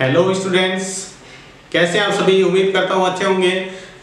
Hello students, कैसे हैं आप सभी। उम्मीद करता हूँ अच्छे होंगे।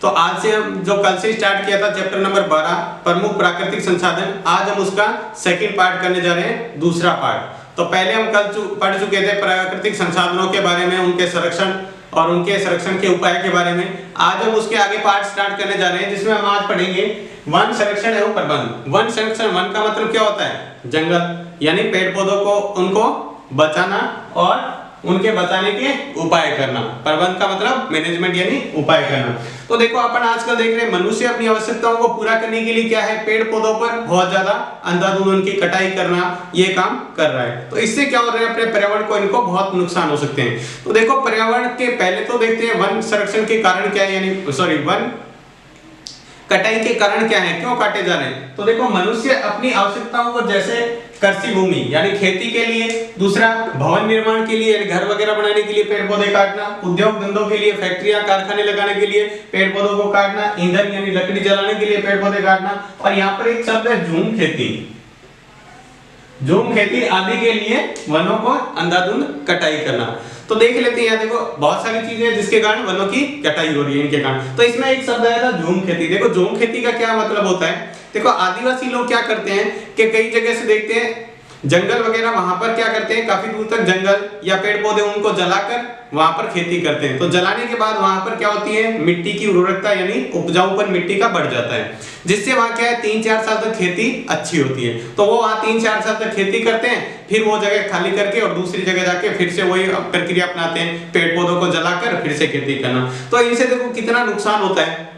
तो आज से हम जो कल से स्टार्ट किया था चैप्टर नंबर 12 प्रमुख प्राकृतिक संसाधन, आज हम उसका सेकंड पार्ट करने जा रहे हैं, दूसरा पार्ट। तो पहले हम कल पढ़ चुके थे प्राकृतिक संसाधनों के बारे में, उनके संरक्षण और उनके संरक्षण के उपाय के बारे में। आज हम उसके आगे पार्ट स्टार्ट करने जा रहे हैं, जिसमें हम आज पढ़ेंगे वन संरक्षण एवं प्रबंधन। वन संरक्षण, वन का मतलब क्या होता है? जंगल, यानी पेड़ पौधों को उनको बचाना और उनके बचाने के उपाय करना। प्रबंध का मतलब मैनेजमेंट यानी उपाय करना। तो देखो अपन आजकल देख रहे हैं मनुष्य अपनी आवश्यकताओं को पूरा करने के लिए क्या है, पेड़ पौधों पर बहुत ज्यादा अंधाधुंध उनकी कटाई करना, ये काम कर रहा है। तो इससे क्या हो रहा है, अपने पर्यावरण को इनको बहुत नुकसान हो सकते हैं। तो देखो पर्यावरण के पहले तो देखते हैं वन संरक्षण के कारण क्या है, यानी सॉरी वन कटाई के कारण क्या है, क्यों काटे जा रहे हैं। तो देखो मनुष्य अपनी आवश्यकताओं को, जैसे कृषि भूमि यानी खेती के लिए, दूसरा भवन निर्माण के लिए घर वगैरह बनाने के लिए पेड़ पौधे काटना, उद्योग धंधों के लिए फैक्ट्रियां कारखाने लगाने के लिए पेड़ पौधों को काटना, ईंधन यानी लकड़ी जलाने के लिए पेड़ पौधे काटना, और यहाँ पर एक शब्द है झूम खेती। झूम खेती आदि के लिए वनों को अंधाधुंध कटाई करना। तो देख लेते हैं, यहाँ देखो बहुत सारी चीजें हैं जिसके कारण वनों की कटाई हो रही है, इनके कारण। तो इसमें एक शब्द आया था झूम खेती। देखो झूम खेती का क्या मतलब होता है। देखो आदिवासी लोग क्या करते हैं कि कई जगह से देखते हैं जंगल वगैरह, वहां पर क्या करते हैं, काफी दूर तक जंगल या पेड़ पौधे उनको जलाकर वहां पर खेती करते हैं। तो जलाने के बाद वहां पर क्या होती है, मिट्टी की उर्वरकता यानी उपजाऊपन मिट्टी का बढ़ जाता है, जिससे वहां क्या है 3-4 साल तक खेती अच्छी होती है। तो वो वहां 3-4 साल तक खेती करते हैं, फिर वो जगह खाली करके और दूसरी जगह जाके फिर से वही प्रक्रिया अपनाते हैं, पेड़ पौधों को जलाकर फिर से खेती करना। तो इनसे देखो कितना नुकसान होता है,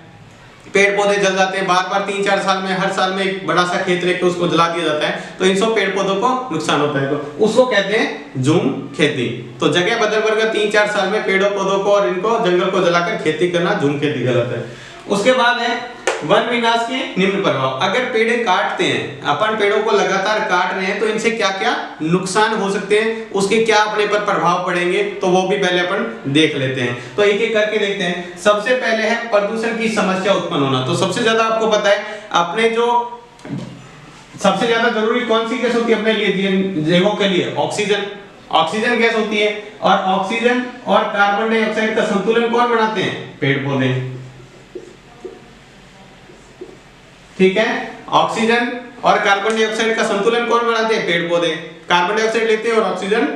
पेड़ पौधे जल जाते हैं बार बार, 3-4 साल में, हर साल में एक बड़ा सा खेत लेके उसको जला दिया जाता है। तो इन सब पेड़ पौधों को नुकसान होता है, तो उसको कहते हैं झूम खेती। तो जगह बदल कर 3-4 साल में पेड़ों पौधों को और इनको जंगल को जलाकर खेती करना झूम खेती कहलाता है। उसके बाद है वन विनाश के निम्न प्रभाव। अगर पेड़ काटते हैं, अपन पेड़ों को लगातार काट रहे हैं, तो इनसे क्या क्या नुकसान हो सकते हैं, उसके क्या अपने पर प्रभाव पड़ेंगे, तो वो भी पहले अपन देख लेते हैं। तो एक एक करके देखते हैं। सबसे पहले है प्रदूषण की समस्या उत्पन्न होना। तो सबसे ज्यादा आपको पता है, अपने जो सबसे ज्यादा जरूरी कौन सी गैस होती है अपने लिए, जीवों के लिए? ऑक्सीजन। ऑक्सीजन गैस होती है, और ऑक्सीजन और कार्बन डाइऑक्साइड का संतुलन कौन बनाते हैं? पेड़ पौधे। ठीक है, ऑक्सीजन और कार्बन डाइऑक्साइड का संतुलन कौन बनाते हैं? पेड़ पौधे। कार्बन डाइऑक्साइड लेते हैं और ऑक्सीजन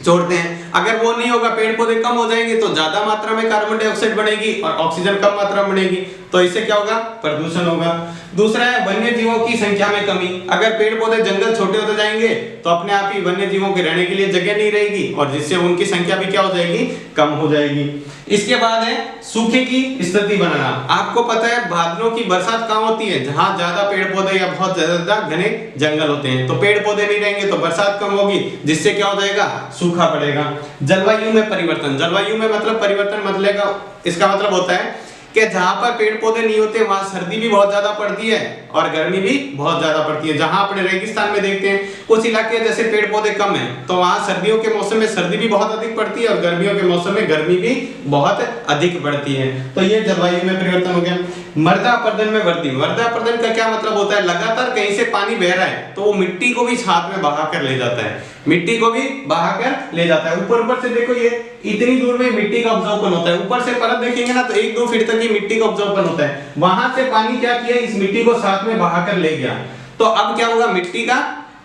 छोड़ते हैं। अगर वो नहीं होगा, पेड़ पौधे कम हो जाएंगे, तो ज्यादा मात्रा में कार्बन डाइऑक्साइड बनेगी और ऑक्सीजन कम मात्रा में बनेगी, तो इससे क्या होगा? प्रदूषण होगा। दूसरा है वन्य जीवों की संख्या में कमी। अगर पेड़ पौधे जंगल छोटे होते जाएंगे, तो अपने आप ही वन्य जीवों के रहने के लिए जगह नहीं रहेगी, और जिससे उनकी संख्या भी क्या हो जाएगी? कम हो जाएगी। इसके बाद है सूखे की स्थिति बनाना। आपको पता है बादलों की बरसात कहाँ होती है? जहां ज्यादा पेड़ पौधे या बहुत ज्यादा घने जंगल होते हैं। तो पेड़ पौधे नहीं रहेंगे तो बरसात कम होगी, जिससे क्या हो जाएगा? सूखा पड़ेगा। जलवायु में परिवर्तन। जलवायु में मतलब परिवर्तन मतलब इसका मतलब होता है कि जहां पर पेड़ पौधे नहीं होते वहां सर्दी भी बहुत ज्यादा पड़ती है और गर्मी भी बहुत ज्यादा पड़ती है। जहां अपने रेगिस्तान में देखते हैं कुछ इलाके जैसे पेड़ पौधे कम है, तो वहां सर्दियों के मौसम में सर्दी भी बहुत अधिक पड़ती है और गर्मियों के मौसम में गर्मी भी बहुत अधिक पड़ती है। तो ये जलवायु में परिवर्तन हो गया। मृदा अपरदन में वृद्धि। मृदा अपरदन का क्या मतलब होता है? लगातार कहीं से पानी बह रहा है, तो वो मिट्टी को भी साथ में बहा कर ले जाता है, मिट्टी को भी बहा कर ले जाता है। ऊपर से देखो, ये इतनी दूर में मिट्टी का उपजाऊपन होता है। ऊपर से परत देखेंगे ना, तो 1-2 फीट तक मिट्टी का उपजाऊपन होता है। वहां से पानी क्या किया? इस मिट्टी को साथ में बहाकर ले गया। तो अब क्या होगा? मिट्टी का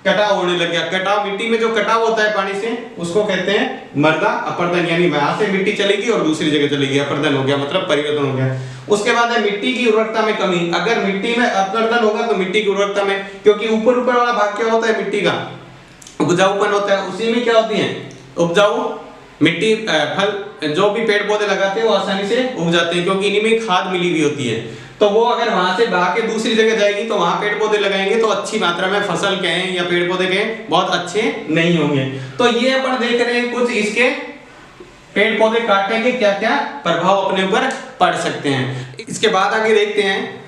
कटाव होने लग गया। कटाव, मिट्टी में जो कटाव होता है पानी से, उसको कहते हैं मृदा अपरदन, यानी वहां से मिट्टी चलेगी और दूसरी जगह चलेगी। अपरदन हो गया मतलब परिवर्तन हो गया। उसके बाद है मिट्टी की उर्वरकता में कमी। अगर मिट्टी में अपरदन होगा तो मिट्टी की उर्वरकता में, क्योंकि ऊपर वाला भाग क्या होता है? मिट्टी का उपजाऊपन होता है, उसी में क्या होती है? उपजाऊ मिट्टी, फल जो भी पेड़ पौधे लगाते हैं वो आसानी से उग जाते हैं, क्योंकि इन्हीं में खाद मिली हुई होती है। तो वो अगर वहां से बहा के दूसरी जगह जाएगी, तो वहां पेड़ पौधे लगाएंगे तो अच्छी मात्रा में फसल कहें या पेड़ पौधे कहें बहुत अच्छे नहीं होंगे। तो ये अपन देख रहे हैं कुछ इसके पेड़ पौधे काटने के क्या क्या प्रभाव अपने ऊपर पड़ सकते हैं। इसके बाद आगे देखते हैं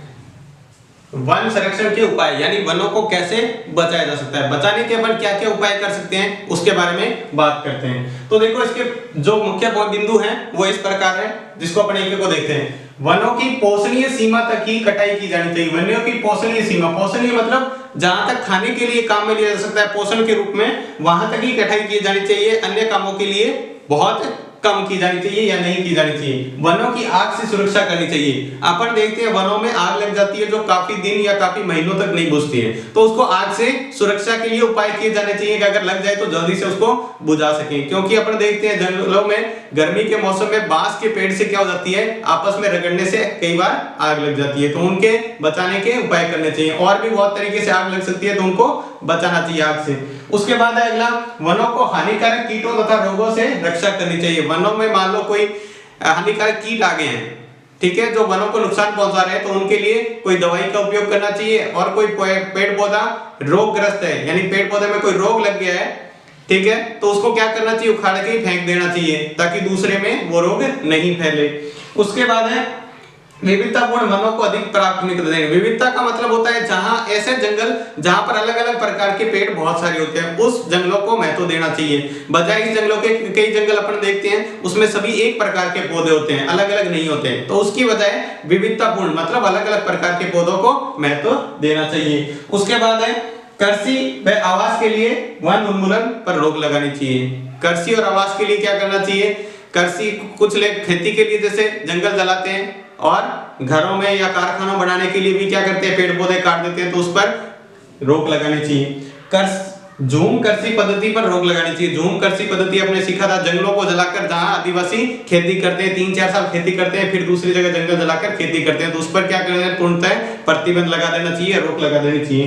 वन संरक्षण के उपाय, यानी वनों को कैसे बचाया जा सकता है। बचाने के अपन क्या क्या उपाय कर सकते हैं उसके बारे में बात करते हैं। तो देखो इसके जो मुख्य बिंदु हैं वो इस प्रकार है, जिसको अपन एक को देखते हैं। वनों की पोषणीय सीमा तक ही कटाई की जानी चाहिए। वनों की पोषणीय सीमा, पोषणीय मतलब जहां तक खाने के लिए काम में लिया जा सकता है पोषण के रूप में, वहां तक ही कटाई की जानी चाहिए। अन्य कामों के लिए बहुत कम की जानी चाहिए या नहीं की जानी चाहिए? वनों की आग से सुरक्षा करनी चाहिए। अपन देखते हैं वनों में आग लग जाती है जो काफी दिन या काफी महीनों तक नहीं बुझती है, तो उसको आग से सुरक्षा के लिए उपाय किए जाने चाहिए कि अगर लग जाए तो जल्दी से उसको बुझा सकें। क्योंकि अपन देखते हैं जंगलों में गर्मी के मौसम में बांस के पेड़ से क्या हो जाती है, आपस में रगड़ने से कई बार आग लग जाती है, तो उनके बचाने के उपाय करने चाहिए। और भी बहुत तरीके से आग लग सकती है, तो उनको बचाना चाहिए आग से। उसके बाद है अगला, वनों को हानिकारक कीटों तथा रोगों से रक्षा करनी चाहिए। वनों में मान लो कोई हानिकारक कीट आ गए हैं, ठीक है, जो वनों को नुकसान पहुंचा रहे हैं, तो उनके लिए कोई दवाई का उपयोग करना चाहिए। और कोई पेड़ पौधा रोगग्रस्त है, यानी पेड़ पौधे में कोई रोग लग गया है, ठीक है, तो उसको क्या करना चाहिए, उखाड़ के फेंक देना चाहिए ताकि दूसरे में वो रोग नहीं फैले। उसके बाद है विविधतापूर्ण वनों को अधिक प्राथमिकता देंगे। विविधता का मतलब होता है जहां ऐसे जंगल जहां पर अलग अलग प्रकार के पेड़ बहुत सारे होते हैं, उस जंगलों को महत्व देना चाहिए। बजाय इस जंगलों के कई जंगल अपन देखते हैं उसमें सभी एक प्रकार के पौधे होते हैं, अलग अलग नहीं होते हैं, तो उसकी बजाय विविधतापूर्ण मतलब अलग अलग प्रकार के पौधों को महत्व देना चाहिए। उसके बाद है कृषि व आवास के लिए वन उन्मूलन पर रोक लगानी चाहिए। कृषि और आवास के लिए क्या करना चाहिए, कृषि कुछ लोग खेती के लिए जैसे जंगल जलाते हैं, और घरों में या कारखानों बनाने के लिए भी क्या करते हैं, पेड़ पौधे काट देते हैं, तो उस पर रोक लगानी चाहिए। झूम कृषि पद्धति पर रोक लगानी चाहिए। झूम कृषि पद्धति आपने सीखा था, जंगलों को जलाकर जहां आदिवासी खेती करते हैं, 3-4 साल खेती करते हैं, फिर दूसरी जगह जंगल जलाकर खेती करते हैं, तो उस पर क्या करना है, पूर्णतः प्रतिबंध लगा देना चाहिए, रोक लगा देनी चाहिए।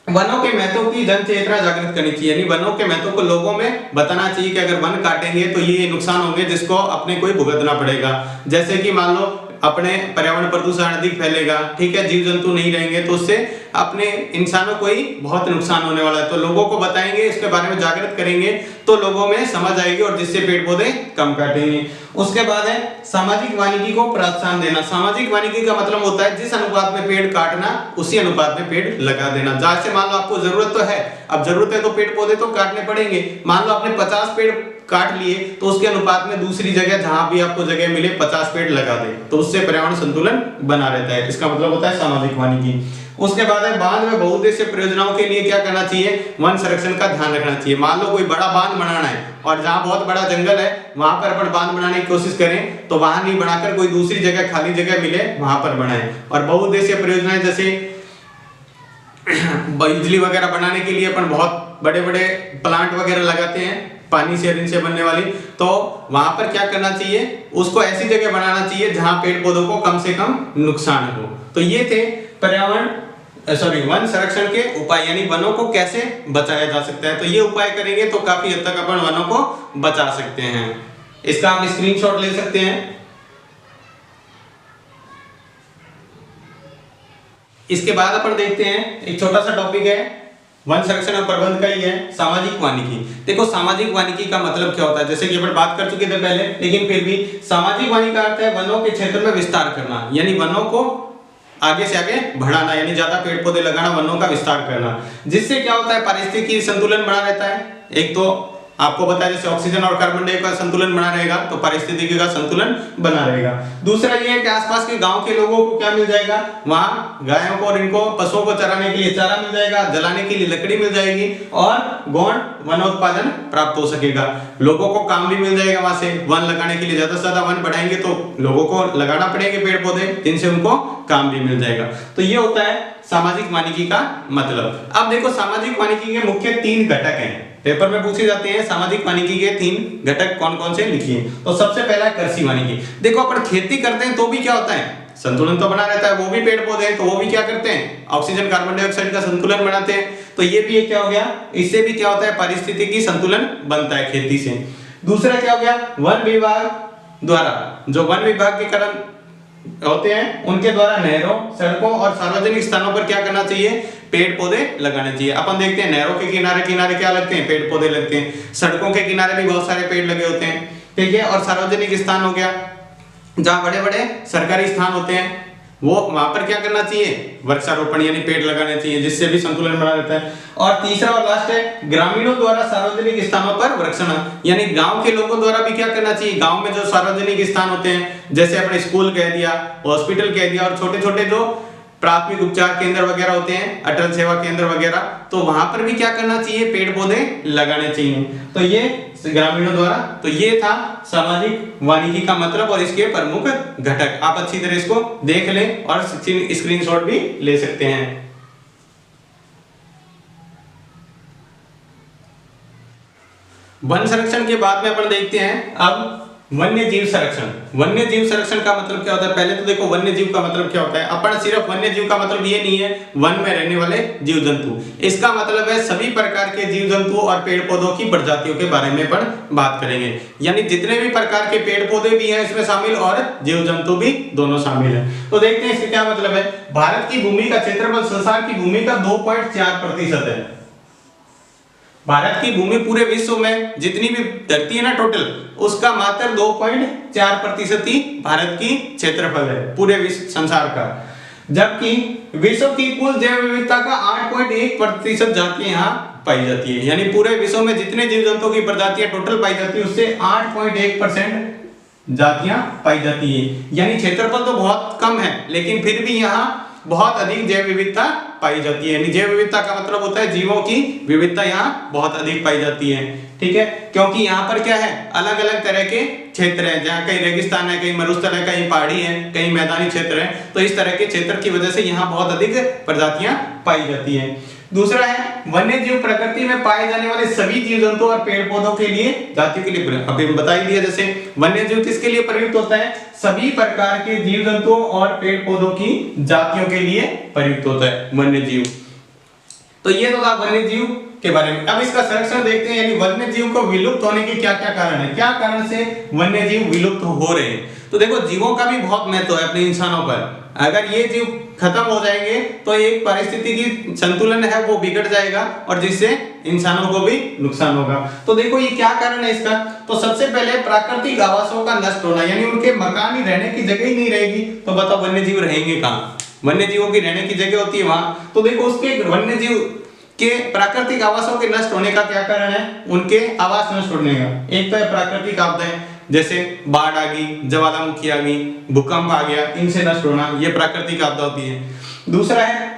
वनों के महत्व की जन चेतना जागृत करनी चाहिए, यानी वनों के महत्व को लोगों में बताना चाहिए कि अगर वन काटेंगे तो ये नुकसान होंगे जिसको अपने को ही भुगतना पड़ेगा। जैसे कि मान लो अपने पर्यावरण प्रदूषण अधिक फैलेगा, ठीक है, जीव जंतु नहीं रहेंगे, तो उससे अपने इंसानों को ही बहुत नुकसान होने वाला है। तो लोगों को बताएंगे, इसके बारे में जागृत करेंगे, तो लोगों में समझ आएगी और जिससे पेड़ पौधे कम काटेंगे। उसके बाद है सामाजिक वानिकी को प्रोत्साहन देना। सामाजिक वानिकी का मतलब होता है जिस अनुपात में पेड़ काटना उसी अनुपात में पेड़ लगा देना। जहां से मान लो आपको जरूरत तो है, अब जरूरत है तो पेड़ पौधे तो काटने पड़ेंगे। मान लो आपने 50 पेड़ काट लिए, तो उसके अनुपात में दूसरी जगह जहां भी आपको जगह मिले 50 पेड़ लगा दे, तो उससे पर्यावरण संतुलन बना रहता है। इसका मतलब होता है सामाजिक वानिकी। उसके बाद है बांध में बहुउद्देशीय परियोजनाओं के लिए क्या करना चाहिए, वन संरक्षण का ध्यान रखना चाहिए। मान लो कोई बड़ा बांध बनाना है और जहां बहुत बड़ा जंगल है वहां पर अपन बांध बनाने की कोशिश करें, तो वहां नहीं बनाकर कोई दूसरी जगह खाली जगह मिले वहां पर बनाएं। और बहुउद्देशीय परियोजनाएं जैसे बिजली वगैरह बनाने के लिए अपन बहुत बड़े बड़े प्लांट वगैरह लगाते हैं, पानी से इनसे बनने वाली, तो वहां पर क्या करना चाहिए, उसको ऐसी जगह बनाना चाहिए जहां पेड़ पौधों को कम से कम नुकसान हो। तो ये थे वन संरक्षण के उपाय, यानी वनों को कैसे बचाया जा सकता है। तो ये उपाय करेंगे तो काफी हद तक अपन वनों को बचा सकते हैं। इसका आप स्क्रीनशॉट ले सकते हैं। इसके बाद अपन देखते हैं एक छोटा सा टॉपिक है वन संरक्षण और प्रबंधन का ही है, सामाजिक वानिकी। देखो सामाजिक वानिकी का मतलब क्या होता है, जैसे कि अपन बात कर चुके थे पहले, लेकिन फिर भी सामाजिक वानिकी का अर्थ है वनों के क्षेत्र में विस्तार करना, यानी वनों को आगे से आगे बढ़ाना, यानी ज्यादा पेड़ पौधे लगाना, वनों का विस्तार करना। जिससे क्या होता है, पारिस्थितिकी संतुलन बना रहता है। एक तो आपको बताया जैसे ऑक्सीजन और कार्बन डाइऑक्साइड का संतुलन बना रहेगा, तो पारिस्थितिकी का संतुलन बना रहेगा। दूसरा ये है कि आसपास के गांव के लोगों को क्या मिल जाएगा, वहां गायों को और इनको पशुओं को चराने के लिए चारा मिल जाएगा, जलाने के लिए लकड़ी मिल जाएगी, और गौण वनोत्पादन प्राप्त हो सकेगा। लोगों को काम भी मिल जाएगा वहां से। वन लगाने के लिए ज्यादा से ज्यादा वन बढ़ाएंगे तो लोगों को लगाना पड़ेंगे पेड़ पौधे, जिनसे उनको काम भी मिल जाएगा। तो ये होता है सामाजिक वानिकी का मतलब। अब देखो सामाजिक वानिकी के मुख्य 3 घटक हैं, पेपर में पूछे जाते हैं। सामाजिक वानिकी के 3 घटक कौन कौन से लिखिए। तो सबसे पहला है कृषि वानिकी। देखो अपन खेती करते हैं तो भी क्या होता है, संतुलन तो बना रहता है, वो भी पेड़ पौधे हैं तो वो भी क्या करते हैं, ऑक्सीजन कार्बन डाइऑक्साइड का संतुलन बनाते हैं। तो ये भी क्या हो गया, इससे भी क्या होता है, पारिस्थितिकी संतुलन बनता है खेती से। दूसरा क्या हो गया, वन विभाग द्वारा, जो वन विभाग के कर्म होते हैं उनके द्वारा नहरों, सड़कों और सार्वजनिक स्थानों पर क्या करना चाहिए, पेड़ पौधे लगाने चाहिए। अपन देखते हैं नहरों के किनारे किनारे क्या लगते हैं, पेड़ पौधे लगते हैं। सड़कों के किनारे भी बहुत सारे पेड़ लगे होते हैं, ठीक है। और सार्वजनिक स्थान हो गया, जहां बड़े बड़े सरकारी स्थान होते हैं, वो वहां पर क्या करना चाहिए, वृक्षारोपण यानी पेड़ लगाने चाहिए, जिससे भी संतुलन बना रहता है। और तीसरा और लास्ट है ग्रामीणों द्वारा सार्वजनिक स्थानों पर वृक्षण, यानी गांव के लोगों द्वारा भी क्या करना चाहिए, गांव में जो सार्वजनिक स्थान होते हैं, जैसे अपने स्कूल कह दिया, हॉस्पिटल कह दिया, और छोटे छोटे जो प्राथमिक उपचार केंद्र वगैरह होते हैं, अटल सेवा केंद्र वगैरह, तो वहां पर भी क्या करना चाहिए, पेड़ पौधे लगाने चाहिए। तो ये ग्रामीणों द्वारा। तो ये था सामाजिक वानिकी का मतलब और इसके प्रमुख घटक। आप अच्छी तरह इसको देख लें और स्क्रीनशॉट भी ले सकते हैं। वन संरक्षण के बाद में अपन देखते हैं अब वन्य जीव संरक्षण। वन्य जीव संरक्षण का मतलब क्या होता है? पहले तो देखो वन्य जीव का मतलब क्या होता है। अपन सिर्फ वन्य जीव का मतलब ये नहीं है वन में रहने वाले जीव जंतु, इसका मतलब है सभी प्रकार के जीव जंतु और पेड़ पौधों की प्रजातियों के बारे में अपन बात करेंगे। यानी जितने भी प्रकार के पेड़ पौधे भी हैं इसमें शामिल और जीव जंतु भी दोनों शामिल है। तो देखते हैं इसका क्या मतलब है। भारत की भूमि का क्षेत्रफल संसार की भूमि का 2.4% है। भारत की भूमि पूरे विश्व में जितनी भी धरती है ना टोटल, उसका मात्र 2.4% ही भारत की क्षेत्रफल है पूरे विश्व संसार का। जबकि विश्व की कुल जैव विविधता का 8.1% जातियां यहाँ पाई जाती है। यानी पूरे विश्व में जितने जीव जंतुओं की प्रजातियां टोटल पाई जाती है उससे 8.1% जातियां पाई जाती है। यानी क्षेत्रफल तो बहुत कम है लेकिन फिर भी यहाँ बहुत अधिक जैव विविधता पाई जाती है। जैव विविधता का मतलब होता है जीवों की विविधता यहाँ बहुत अधिक पाई जाती है। ठीक है, क्योंकि यहाँ पर क्या है अलग अलग तरह के क्षेत्र हैं, जहाँ कहीं रेगिस्तान है, कहीं मरुस्थल है, कहीं पहाड़ी है, कहीं मैदानी क्षेत्र है। तो इस तरह के क्षेत्र की वजह से यहाँ बहुत अधिक प्रजातियां पाई जाती हैं। दूसरा है वन्य जीव प्रकृति में पाए जाने वाले सभी जीव जंतु और पेड़ पौधों के लिए जातियों के लिए। अभी बता ही दिया जैसे वन्य जीव किसके लिए प्रयुक्त होता है? सभी प्रकार के जीव जंतुओं और पेड़ पौधों की जातियों के लिए प्रयुक्त होता है वन्य जीव। तो ये तो था वन्य जीव के बारे में। अब इसका संरक्षण देखते हैं, यानी वन्य जीव को विलुप्त होने के क्या क्या कारण है, क्या कारण से वन्य जीव विलुप्त हो रहे हैं। तो देखो जीवों का भी बहुत महत्व है अपने इंसानों पर। अगर ये जीव खत्म हो जाएंगे तो एक पारिस्थितिकी संतुलन है वो बिगड़ जाएगा और जिससे इंसानों को भी नुकसान होगा। तो देखो ये क्या कारण है इसका। तो सबसे पहले प्राकृतिक आवासों का नष्ट होना, यानी उनके मकान ही रहने की जगह ही नहीं रहेगी। तो बताओ वन्य जीव रहेंगे कहाँ? वन्य जीवों की रहने की जगह होती है वहां। तो देखो उसके वन्य जीव के प्राकृतिक आवासों के नष्ट होने का क्या कारण है? उनके आवास नष्ट होने का। एक तो है प्राकृतिक आपदाएं, जैसे बाढ़ आ गई, ज्वालामुखी आ गई, भूकंप आ गया, इनसे नष्ट होना, ये प्राकृतिक आपदा होती है। दूसरा है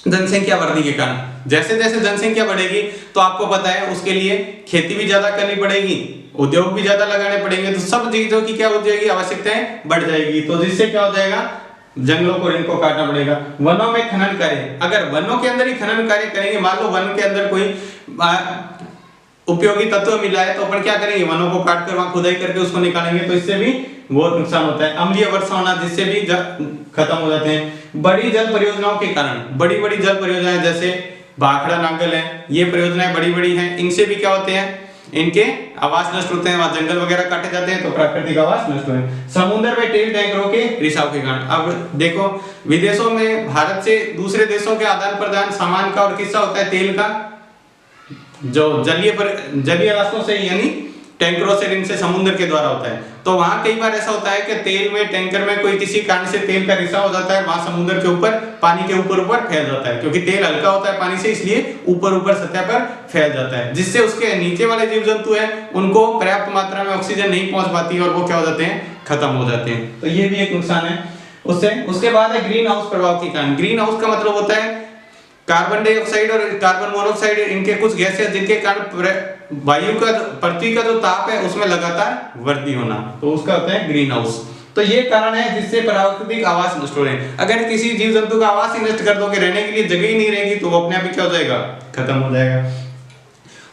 जनसंख्या वृद्धि के कारण। जैसे जैसे जनसंख्या बढ़ेगी तो आपको पता है उसके लिए खेती भी ज्यादा करनी पड़ेगी, उद्योग भी ज्यादा लगाने पड़ेंगे, तो सब चीजों की क्या हो जाएगी, आवश्यकताएं बढ़ जाएगी। तो जिससे क्या हो जाएगा, जंगलों को इनको काटना पड़ेगा। वनों में खनन कार्य, अगर वनों के अंदर ही खनन कार्य करेंगे, मान लो वन के अंदर कोई उपयोगी तत्व मिला है तो अपन क्या करेंगे, वनों को काट कर वहां खुदाई करके उसको निकालेंगे, तो इससे भी बहुत नुकसान होता है। अम्लीय वर्षा होना, जिससे भी खत्म हो जाते हैं। बड़ी जल परियोजनाओं के कारण, बड़ी बड़ी जल परियोजनाएं जैसे भाखड़ा नांगल है, ये परियोजनाएं बड़ी बड़ी हैं, इनसे भी क्या होते हैं, इनके आवास नष्ट होते हैं, वहां जंगल वगैरह काटे जाते हैं तो प्राकृतिक आवास नष्ट हुए। समुद्र में तेल टैंकरों के रिसाव के कारण। अब देखो विदेशों में भारत से दूसरे देशों के आदान प्रदान सामान का और किस्सा होता है तेल का, जो जलीय रास्तों से यानी टैंकरों से, इनसे समुद्र के द्वारा होता है। तो वहां कई बार ऐसा होता है कि तेल में टैंकर में कोई किसी कारण से तेल का रिसाव हो जाता है, वहां समुद्र के ऊपर पानी के ऊपर फैल जाता है, क्योंकि तेल हल्का होता है पानी से, इसलिए ऊपर सतह पर फैल जाता है, जिससे उसके नीचे वाले जीव जंतु है उनको पर्याप्त मात्रा में ऑक्सीजन नहीं पहुंच पाती और वो क्या हो जाते हैं, खत्म हो जाते हैं। तो ये भी एक नुकसान है उससे। उसके बाद है ग्रीन हाउस प्रभाव के कारण। ग्रीन हाउस का मतलब होता है कार्बन डाइऑक्साइड और कार्बन मोनोऑक्साइड, इनके कुछ गैसें जिनके कारण वायु का, पृथ्वी का जो ताप है उसमें लगातार वृद्धि होना, तो उसका होता है ग्रीन हाउस। तो ये कारण है जिससे प्राकृतिक आवास नष्ट हो रहे हैं। अगर किसी जीव जंतु का आवास ही नष्ट कर दोगे, रहने के लिए जगह ही नहीं रहेगी, तो वो अपने आप ही क्या हो जाएगा, खत्म हो जाएगा।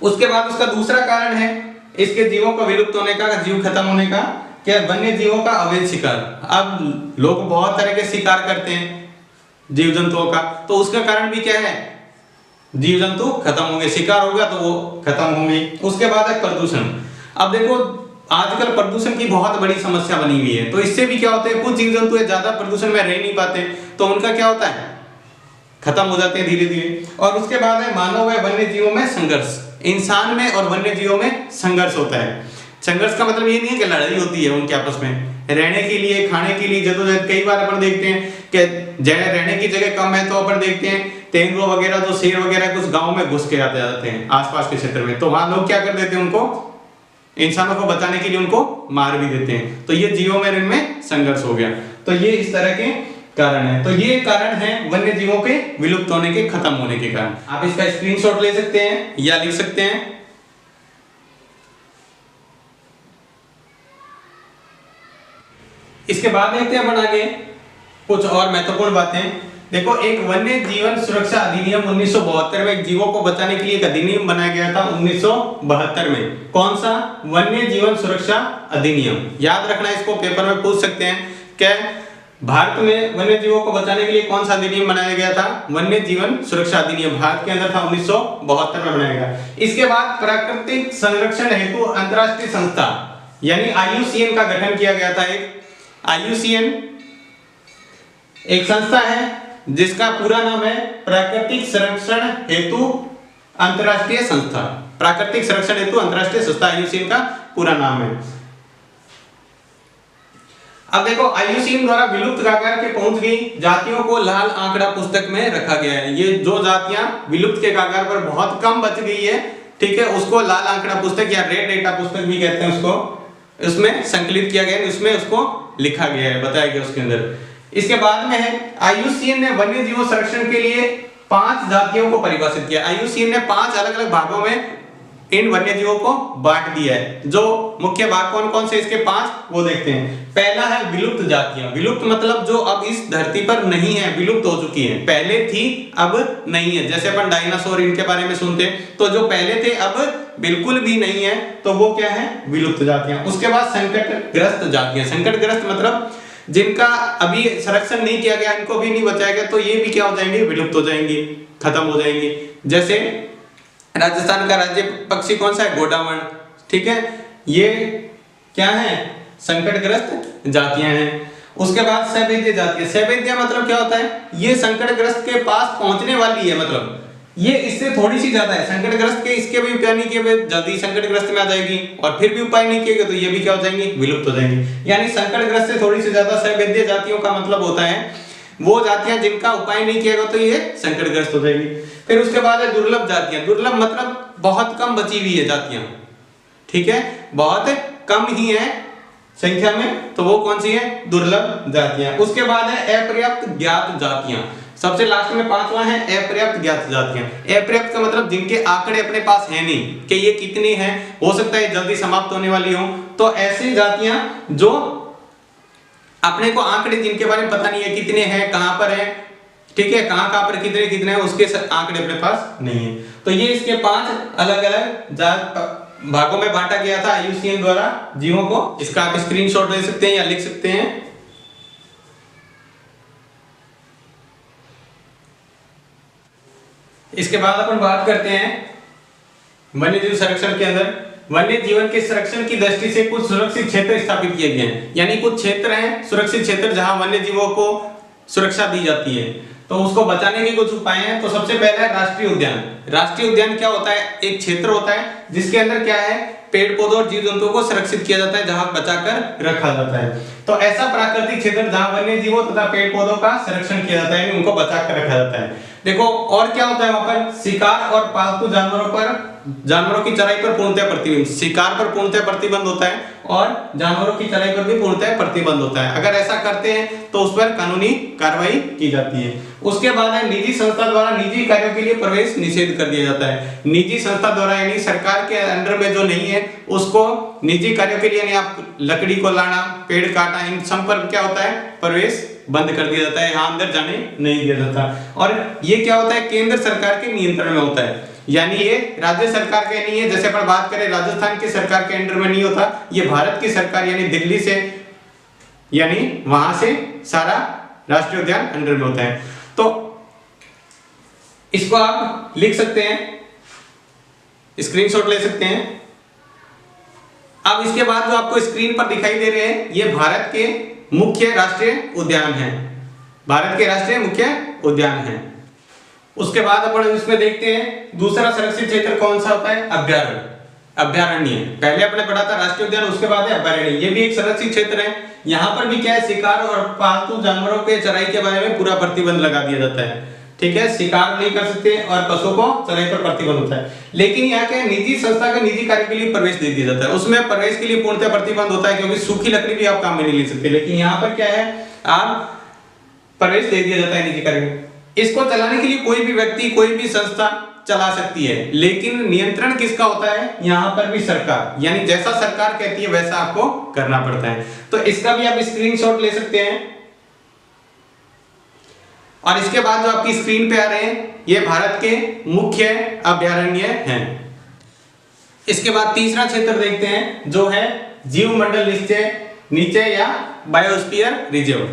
उसके बाद उसका दूसरा कारण है इसके जीवों का विलुप्त होने का, जीव खत्म होने का, क्या वन्य जीवों का अवैध शिकार। अब लोग बहुत तरह के शिकार करते हैं जीव जंतुओं का, तो उसका कारण भी क्या है, जीव जंतु खत्म होंगे, शिकार होगा तो वो खत्म होंगे। उसके बाद है प्रदूषण। अब देखो आजकल प्रदूषण की बहुत बड़ी समस्या बनी हुई है, तो इससे भी क्या होता है, कुछ जीव जंतु ज्यादा प्रदूषण में रह नहीं पाते, तो उनका क्या होता है, खत्म हो जाते हैं धीरे धीरे। और उसके बाद है मानव व वन्य जीवों में संघर्ष। इंसान में और वन्य जीवों में संघर्ष होता है। संघर्ष का मतलब ये नहीं है कि लड़ाई होती है उनके आपस में, रहने के लिए, खाने के लिए जद्दोजहद। कई बार अपन देखते हैं कि जगह, रहने की जगह कम है तो अपन देखते हैं तेंदुआ वगैरह, जो शेर वगैरह कुछ गांव में घुस के आते जाते हैं आसपास के क्षेत्र में, तो वहां लोग क्या कर देते हैं, उनको, इंसानों को बचाने के लिए उनको मार भी देते हैं। तो ये जीवों में इनमें संघर्ष हो गया। तो ये इस तरह के कारण है। तो ये कारण है वन्य जीवों के विलुप्त होने के, खत्म होने के कारण। आप इसका स्क्रीनशॉट ले सकते हैं या लिख सकते हैं। इसके बाद देखते हैं अपन आगे कुछ और महत्वपूर्ण बातें। देखो, एक वन्य जीवन सुरक्षा अधिनियम 1972 में जीवों को बचाने के लिए एक अधिनियम बनाया गया था 1972 में। कौन सा? वन्य जीवन सुरक्षा अधिनियम। याद रखना, इसको पेपर में पूछ सकते हैं। क्या भारत में वन्य जीवों को बचाने के लिए कौन सा अधिनियम बनाया गया था? वन्य जीवन सुरक्षा अधिनियम भारत के अंदर था, 1972 में बनाया गया। इसके बाद प्राकृतिक संरक्षण हेतु अंतरराष्ट्रीय संस्था यानी IUCN का गठन किया गया था। एक IUCN एक संस्था है जिसका पूरा नाम है प्राकृतिक संरक्षण हेतु अंतरराष्ट्रीय संस्था। प्राकृतिक संरक्षण हेतु अंतरराष्ट्रीय संस्था IUCN का पूरा नाम है। अब देखो, IUCN द्वारा विलुप्त कागार के पहुंच गई जातियों को लाल आंकड़ा पुस्तक में रखा गया है। ये जो जातियां विलुप्त के कागार पर बहुत कम बच गई है, ठीक है, उसको लाल आंकड़ा पुस्तक या रेड डेटा पुस्तक भी कहते हैं उसको, उसमें संकलित किया गया है, उसमें उसको लिखा गया है, बताया गया उसके अंदर। इसके बाद में है IUCN ने वन्य जीव संरक्षण के लिए 5 जातियों को परिभाषित किया। IUCN ने 5 अलग अलग भागों में इन वन्य जीवों को बांट दिया है। जो मुख्य भाग कौन कौन से इसके 5 वो देखते हैं। पहला है विलुप्त जातियां। विलुप्त मतलब जो अब इस धरती पर नहीं है, विलुप्त हो चुकी है। पहले थी अब नहीं है, जैसे अपन डायनासोर इनके बारे में सुनते हैं, तो जो पहले थे अब बिल्कुल भी नहीं है, तो वो क्या है? विलुप्त जातियां। उसके बाद संकटग्रस्त जातियां। संकटग्रस्त मतलब जिनका अभी संरक्षण नहीं किया गया, इनको भी नहीं बचाया गया, तो ये भी क्या हो जाएंगे? विलुप्त हो जाएंगी, खत्म हो जाएंगी। जैसे राजस्थान का राज्य पक्षी कौन सा है? गोडावण, ठीक है, ये क्या है? संकटग्रस्त जातियां हैं। उसके बाद सवैद्य जातियां। सवैद्य मतलब क्या होता है? ये संकटग्रस्त के पास पहुंचने वाली है, मतलब ये इससे थोड़ी सी ज्यादा है। संकटग्रस्त के इसके भी उपाय नहीं किए, जल्दी संकटग्रस्त में आ जाएगी, और फिर भी उपाय नहीं किए तो ये भी क्या हो जाएंगी? विलुप्त हो जाएंगी। यानी संकटग्रस्त से थोड़ी सी ज्यादा सवैद्य जातियों का मतलब होता है वो जातियां जिनका उपाय नहीं किया गया तो ये संकटग्रस्त हो जाएगी। फिर उसके बाद है दुर्लभ जातियां। दुर्लभ मतलब बहुत कम बची हुई है जातियां, ठीक है, बहुत कम ही है संख्या में, तो वो कौन सी है? दुर्लभ जातियां। उसके बाद है अपर्याप्त ज्ञात जातियां। सबसे लास्ट में 5वां है अपर्याप्त ज्ञात जातियां। अपर्याप्त का मतलब जिनके आंकड़े अपने पास है नहीं कि ये कितनी है, हो सकता है जल्दी समाप्त होने वाली हो, तो ऐसी जातियां जो अपने को आंकड़े जिनके बारे में पता नहीं है कितने हैं, कहां पर है, ठीक है, कहां पर कितने कितने हैं, उसके आंकड़े अपने पास नहीं है। तो ये इसके 5 अलग अलग जात भागों में बांटा गया था IUCN द्वारा जीवों को। इसका आप स्क्रीनशॉट ले सकते हैं या लिख सकते हैं। इसके बाद अपन बात करते हैं वन्य जीव संरक्षण के अंदर। वन्य जीवन के संरक्षण की दृष्टि से कुछ सुरक्षित क्षेत्र स्थापित किए गए हैं, यानी कुछ क्षेत्र हैं सुरक्षित क्षेत्र जहां वन्य जीवों को सुरक्षा दी जाती है, तो उसको बचाने के कुछ उपाय हैं। तो सबसे पहला है राष्ट्रीय उद्यान। राष्ट्रीय उद्यान क्या होता है? एक क्षेत्र होता है जिसके अंदर क्या है? पेड़ पौधों और जीव जंतुओं को सुरक्षित किया जाता है, जहां बचाकर रखा जाता है। तो ऐसा प्राकृतिक क्षेत्र जहां वन्य जीवों तथा पेड़ पौधों का संरक्षण किया जाता है, उनको बचाकर रखा जाता है। देखो, और क्या होता है वहां पर? शिकार और पालतू जानवरों की चराई पर पूर्णतः प्रतिबंध। शिकार पर पूर्णतः प्रतिबंध होता है और जानवरों की चराई पर भी पूर्णतः प्रतिबंध होता है। अगर ऐसा करते हैं तो उस पर कानूनी कार्रवाई की जाती है। उसके बाद है निजी संस्था द्वारा निजी कार्यों के लिए प्रवेश निषेध कर दिया जाता है। निजी संस्था द्वारा यानी सरकार के अंडर में जो नहीं है उसको निजी कार्यों के लिए, यानी आप लकड़ी को लाना, पेड़ काटना, इन सब पर क्या होता है? प्रवेश बंद कर दिया जाता है, यहाँ अंदर जाने नहीं दिया जाता। और ये क्या होता है? केंद्र सरकार के नियंत्रण में होता है, यानी ये राज्य सरकार के नहीं है। जैसे अपन बात करें राजस्थान की सरकार के अंडर में नहीं होता, ये भारत की सरकार यानी दिल्ली से, यानी वहां से सारा राष्ट्रीय उद्यान अंडर में होता है। तो इसको आप लिख सकते हैं, स्क्रीनशॉट ले सकते हैं। अब इसके बाद जो आपको स्क्रीन पर दिखाई दे रहे हैं ये भारत के मुख्य राष्ट्रीय उद्यान हैं, भारत के राष्ट्रीय मुख्य उद्यान हैं। उसके बाद अपन इसमें देखते हैं दूसरा संरक्षित क्षेत्र कौन सा होता है? अभयारण्य। पहले अपने पढ़ा था राष्ट्रीय उद्यान, उसके बाद है अभयारण्य। ये भी एक संरक्षित क्षेत्र है। यहाँ पर भी क्या है? शिकार और पालतू जानवरों के चराई के बारे में पूरा प्रतिबंध लगा दिया जाता है, ठीक है, शिकार नहीं कर सकते और पशु को चराई पर प्रतिबंध होता है। लेकिन यहाँ के निजी संस्था के निजी कार्य के लिए प्रवेश दे दिया जाता है, उसमें प्रवेश के लिए पूर्णतः प्रतिबंध होता है, क्योंकि सूखी लकड़ी भी आप काम में नहीं ले सकते। लेकिन यहाँ पर क्या है? आप प्रवेश दे दिया जाता है निजी कार्य में। इसको चलाने के लिए कोई भी व्यक्ति, कोई भी संस्था चला सकती है, लेकिन नियंत्रण किसका होता है? यहाँ पर भी सरकार, यानी जैसा सरकार कहती है वैसा आपको करना पड़ता है। तो इसका भी आप स्क्रीनशॉट ले सकते हैं। और इसके बाद जो आपकी स्क्रीन पे आ रहे हैं ये भारत के मुख्य अभयारण्य हैं। इसके बाद तीसरा क्षेत्र देखते हैं जो है जीवमंडल नीचे या बायोस्फीयर रिजर्व।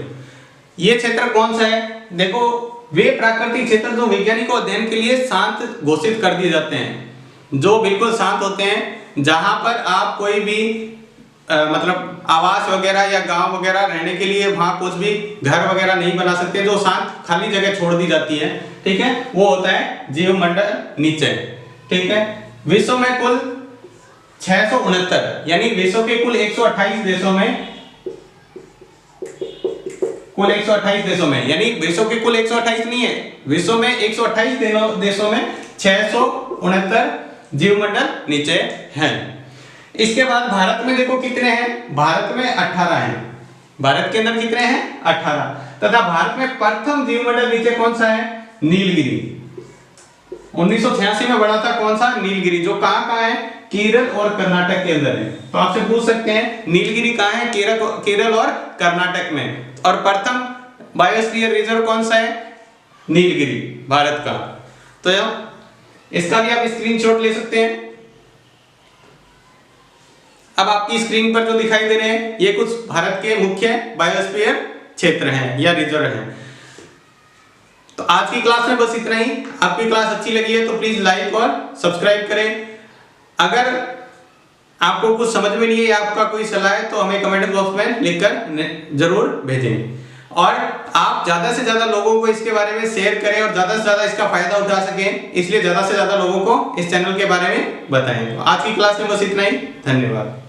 ये क्षेत्र कौन सा है? देखो, वे प्राकृतिक क्षेत्र जो वैज्ञानिकों अध्ययन के लिए शांत घोषित कर दिए जाते हैं, जो बिल्कुल शांत होते हैं, जहां पर आप कोई भी मतलब आवास वगैरह या गांव वगैरह रहने के लिए वहां कुछ भी घर वगैरह नहीं बना सकते, जो शांत खाली जगह छोड़ दी जाती है, ठीक है, वो होता है जीवमंडल नीचे, ठीक है। विश्व में कुल 669, यानी विश्व के कुल 128 देशों में, कुल 128 देशों में, यानी विश्व के कुल 128 नहीं है, विश्व में 128 देशों में 669 जीवमंडल नीचे हैं। इसके बाद भारत में देखो कितने हैं? भारत में 18 हैं। भारत के अंदर कितने हैं? 18। तथा भारत में प्रथम जीवमंडल नीचे कौन सा है? नीलगिरी। 1986 में बना था कौन सा? नीलगिरी, जो कहां है? केरल और कर्नाटक के अंदर है। तो आपसे पूछ सकते हैं नीलगिरी कहां है? केरल और कर्नाटक में। और प्रथम बायोस्फीयर रिजर्व कौन सा है? नीलगिरी, भारत का। तो इसका भी आप स्क्रीनशॉट ले सकते हैं। अब आपकी स्क्रीन पर जो दिखाई दे रहे हैं ये कुछ भारत के मुख्य बायोस्फीयर क्षेत्र हैं या रिजर्व हैं। तो आज की क्लास में बस इतना ही। आपकी क्लास अच्छी लगी है तो प्लीज लाइक और सब्सक्राइब करें। अगर आपको कुछ समझ में नहीं है या आपका कोई सलाह है तो हमें कमेंट बॉक्स में लिखकर जरूर भेजें। और आप ज्यादा से ज्यादा लोगों को इसके बारे में शेयर करें और ज्यादा से ज्यादा इसका फायदा उठा सकें, इसलिए ज्यादा से ज्यादा लोगों को इस चैनल के बारे में बताएं। तो आज की क्लास में बस इतना ही। धन्यवाद।